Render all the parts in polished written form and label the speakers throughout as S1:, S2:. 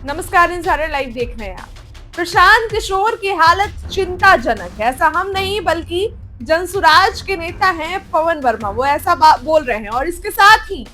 S1: नमस्कार, insider live देख रहे हैं आप। प्रशांत किशोर की हालत चिंताजनक है, ऐसा हम नहीं बल्कि जनसुराज के नेता हैं पवन वर्मा, वो ऐसा बोल रहे हैं। और इसके साथ ही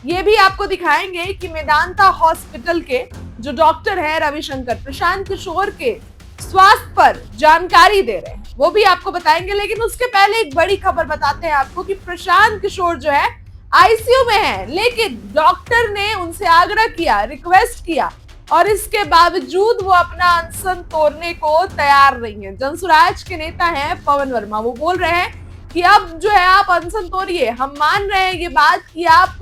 S1: ये भी आपको दिखाएंगे कि मेदांता हॉस्पिटल के जो डॉक्टर हैं रविशंकर, प्रशांत किशोर के स्वास्थ्य पर जानकारी दे रहे हैं, वो भी आपको बताएंगे। लेकिन उसके पहले एक बड़ी खबर बताते हैं आपको कि प्रशांत किशोर जो है आईसीयू में है, लेकिन डॉक्टर ने उनसे आग्रह किया, रिक्वेस्ट किया, और इसके बावजूद वो अपना अनशन तोड़ने को तैयार नहीं है। जनसुराज के नेता हैं पवन वर्मा, वो बोल रहे हैं कि अब जो है आप अनशन तोड़िए, हम मान रहे हैं ये बात कि आप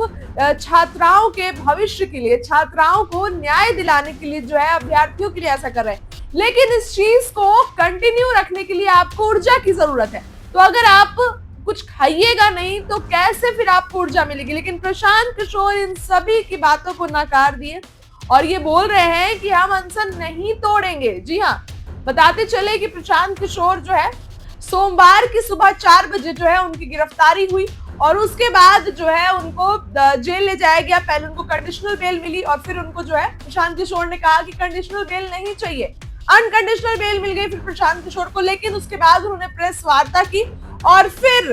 S1: छात्राओं के भविष्य के लिए, छात्राओं को न्याय दिलाने के लिए जो है अभ्यर्थियों के लिए ऐसा कर रहे हैं, लेकिन इस चीज को कंटिन्यू रखने के लिए आपको ऊर्जा की जरूरत है। तो अगर आप कुछ खाइएगा नहीं तो कैसे फिर आपको ऊर्जा मिलेगी। लेकिन प्रशांत किशोर इन सभी की बातों को नकार दिए और ये बोल रहे हैं कि हम अनशन नहीं तोड़ेंगे। जी हाँ, बताते चले कि प्रशांत किशोर जो है सोमवार की सुबह 4 बजे जो है उनकी गिरफ्तारी हुई और उसके बाद जो है उनको जेल ले जाया गया। पहले उनको कंडीशनल बेल मिली और फिर उनको जो है प्रशांत किशोर ने कहा कि कंडीशनल बेल नहीं चाहिए, अनकंडीशनल बेल मिल गई फिर प्रशांत किशोर को। लेकिन उसके बाद उन्होंने प्रेस वार्ता की और फिर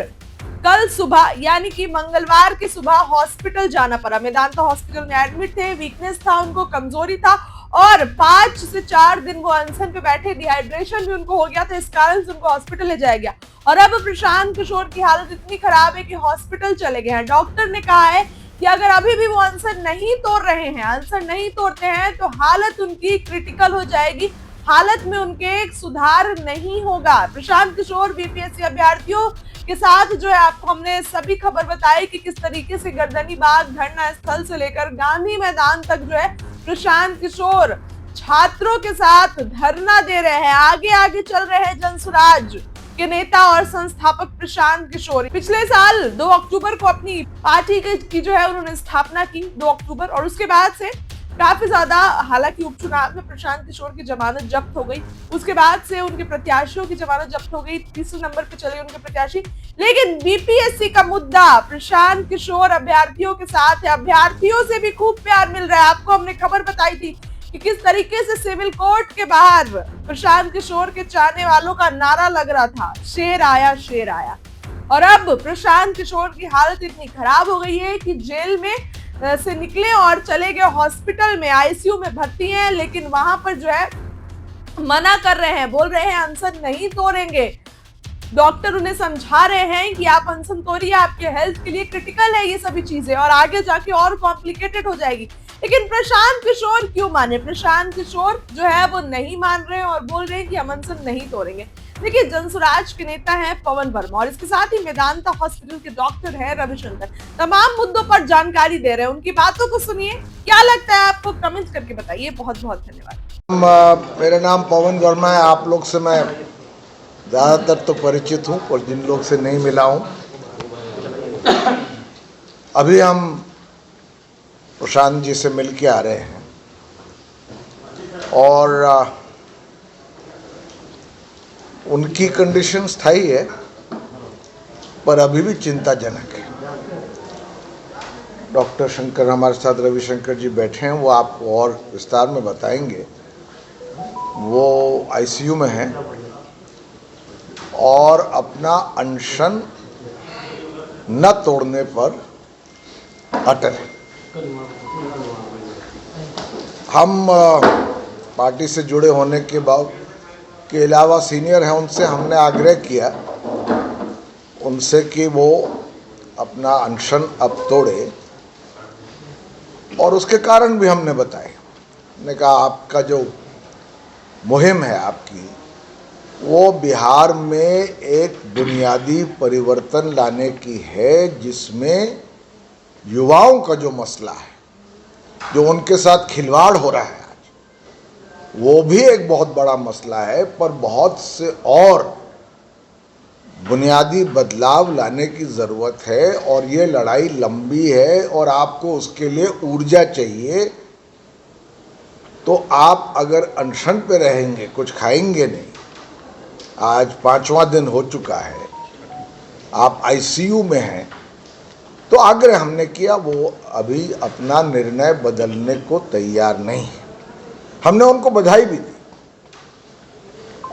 S1: कल सुबह यानी कि मंगलवार की सुबह हॉस्पिटल जाना पड़ा। मेदांता हॉस्पिटल में एडमिट थे, वीकनेस था उनको, कमजोरी था और 5 से 4 दिन वो अनशन पे बैठे, डिहाइड्रेशन भी उनको हो गया था, इस कारण से उनको हॉस्पिटल ले जाया गया। और अब प्रशांत किशोर की हालत इतनी खराब है कि हॉस्पिटल चले गए हैं। डॉक्टर ने कहा है कि अगर अभी भी वो अनशन नहीं तोड़ रहे हैं, अनशन नहीं तोड़ते हैं तो हालत उनकी क्रिटिकल हो जाएगी, हालत में उनके सुधार नहीं होगा। प्रशांत किशोर बीपीएससी अभ्यर्थियों के साथ जो है आपको हमने सभी खबर बताई कि किस तरीके से गर्दनी बाग धरना स्थल से लेकर गांधी मैदान तक जो है प्रशांत किशोर छात्रों के साथ धरना दे रहे हैं। आगे आगे चल रहे हैं जनसुराज के नेता और संस्थापक प्रशांत किशोर। पिछले साल 2 अक्टूबर को अपनी पार्टी की जो है उन्होंने स्थापना की, 2 अक्टूबर, और उसके बाद से काफी ज्यादा, हालांकि उपचुनाव में प्रशांत किशोर की जमानत जब्त हो गई, उसके बाद से उनके प्रत्याशियों की जमानत जब्त हो गई, तीसरे नंबर पे चले उनके प्रत्याशी। लेकिन बीपीएससी का मुद्दा प्रशांत किशोर अभ्यर्थियों के साथ है, अभ्यर्थियों से भी खूब प्यार मिल रहा है। आपको हमने खबर बताई थी कि किस तरीके से सिविल कोर्ट के बाहर प्रशांत किशोर के चाहने वालों का नारा लग रहा था, शेर आया शेर आया। और अब प्रशांत किशोर की हालत इतनी खराब हो गई है कि जेल में से निकले और चले गए हॉस्पिटल में, आईसीयू में भर्ती हैं, लेकिन वहां पर जो है मना कर रहे हैं, बोल रहे हैं अनशन नहीं तोड़ेंगे। डॉक्टर उन्हें समझा रहे हैं कि आप अनशन तोड़िए, आपके हेल्थ के लिए क्रिटिकल है ये सभी चीजें और आगे जाके और कॉम्प्लिकेटेड हो जाएगी। लेकिन प्रशांत किशोर क्यों माने? प्रशांत किशोर जो है वो नहीं मान रहे हैं और बोल रहे हैं कि हम अनशन नहीं तोड़ेंगे। देखिए, जनसुराज के नेता हैं पवन वर्मा और इसके साथ ही मेदांता हॉस्पिटल के डॉक्टर हैं रविशंकर, तमाम मुद्दों पर जानकारी दे रहे हैं। उनकी बातों को सुनिए, क्या लगता है आपको, कमेंट करके बताइए। बहुत बहुत धन्यवाद।
S2: मेरा नाम पवन वर्मा है। आप लोग से मैं ज़्यादातर तो परिचित हूँ और जिन लोग से नहीं मिला हूँ, अभी हम प्रशांत जी से मिल के आ रहे हैं और उनकी कंडीशन स्थायी है पर अभी भी चिंताजनक है। डॉक्टर शंकर हमारे साथ, रविशंकर जी बैठे हैं, वो आपको और विस्तार में बताएंगे। वो आईसीयू में हैं और अपना अनशन न तोड़ने पर अटल है। हम पार्टी से जुड़े होने के अलावा सीनियर हैं, उनसे हमने आग्रह किया उनसे कि वो अपना अनशन अब तोड़े और उसके कारण भी हमने बताए। हमने कहा आपका जो मुहिम है आपकी, वो बिहार में एक बुनियादी परिवर्तन लाने की है, जिसमें युवाओं का जो मसला है, जो उनके साथ खिलवाड़ हो रहा है आज, वो भी एक बहुत बड़ा मसला है, पर बहुत से और बुनियादी बदलाव लाने की ज़रूरत है और ये लड़ाई लंबी है और आपको उसके लिए ऊर्जा चाहिए। तो आप अगर अनशन पे रहेंगे, कुछ खाएंगे नहीं, आज 5वां दिन हो चुका है, आप आईसीयू में हैं, तो आग्रह हमने किया, वो अभी अपना निर्णय बदलने को तैयार नहीं है। हमने उनको बधाई भी दी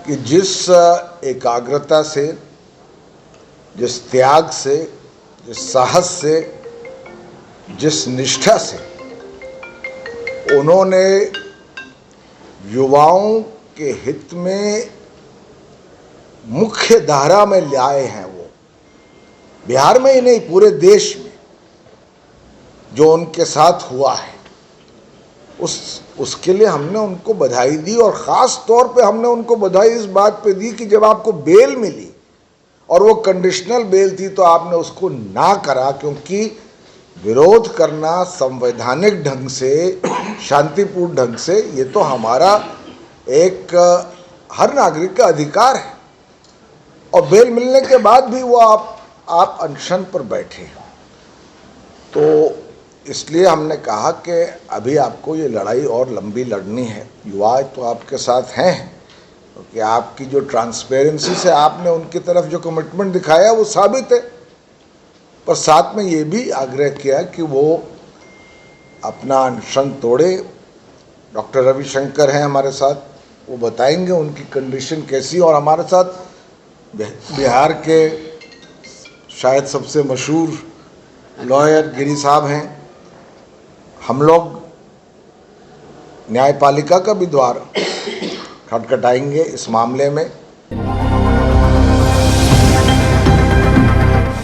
S2: कि जिस एकाग्रता से, जिस त्याग से, जिस साहस से, जिस निष्ठा से उन्होंने युवाओं के हित में मुख्य धारा में लाए हैं, वो बिहार में ही नहीं पूरे देश में जो उनके साथ हुआ है, उसके लिए हमने उनको बधाई दी। और ख़ास तौर पे हमने उनको बधाई इस बात पे दी कि जब आपको बेल मिली और वो कंडीशनल बेल थी तो आपने उसको ना करा, क्योंकि विरोध करना संवैधानिक ढंग से, शांतिपूर्ण ढंग से, ये तो हमारा एक हर नागरिक का अधिकार है। और बेल मिलने के बाद भी वो आप अनशन पर बैठे, तो इसलिए हमने कहा कि अभी आपको ये लड़ाई और लंबी लड़नी है। युवा तो आपके साथ हैं, क्योंकि आपकी जो ट्रांसपेरेंसी से आपने उनकी तरफ जो कमिटमेंट दिखाया वो साबित है। पर साथ में ये भी आग्रह किया कि वो अपना अनशन तोड़े। डॉक्टर रविशंकर हैं हमारे साथ, वो बताएंगे उनकी कंडीशन कैसी। और हमारे साथ बिहार के शायद सबसे मशहूर लॉयर गिरी साहब हैं। हम लोग न्यायपालिका का भी द्वार खटखटाएंगे इस मामले में।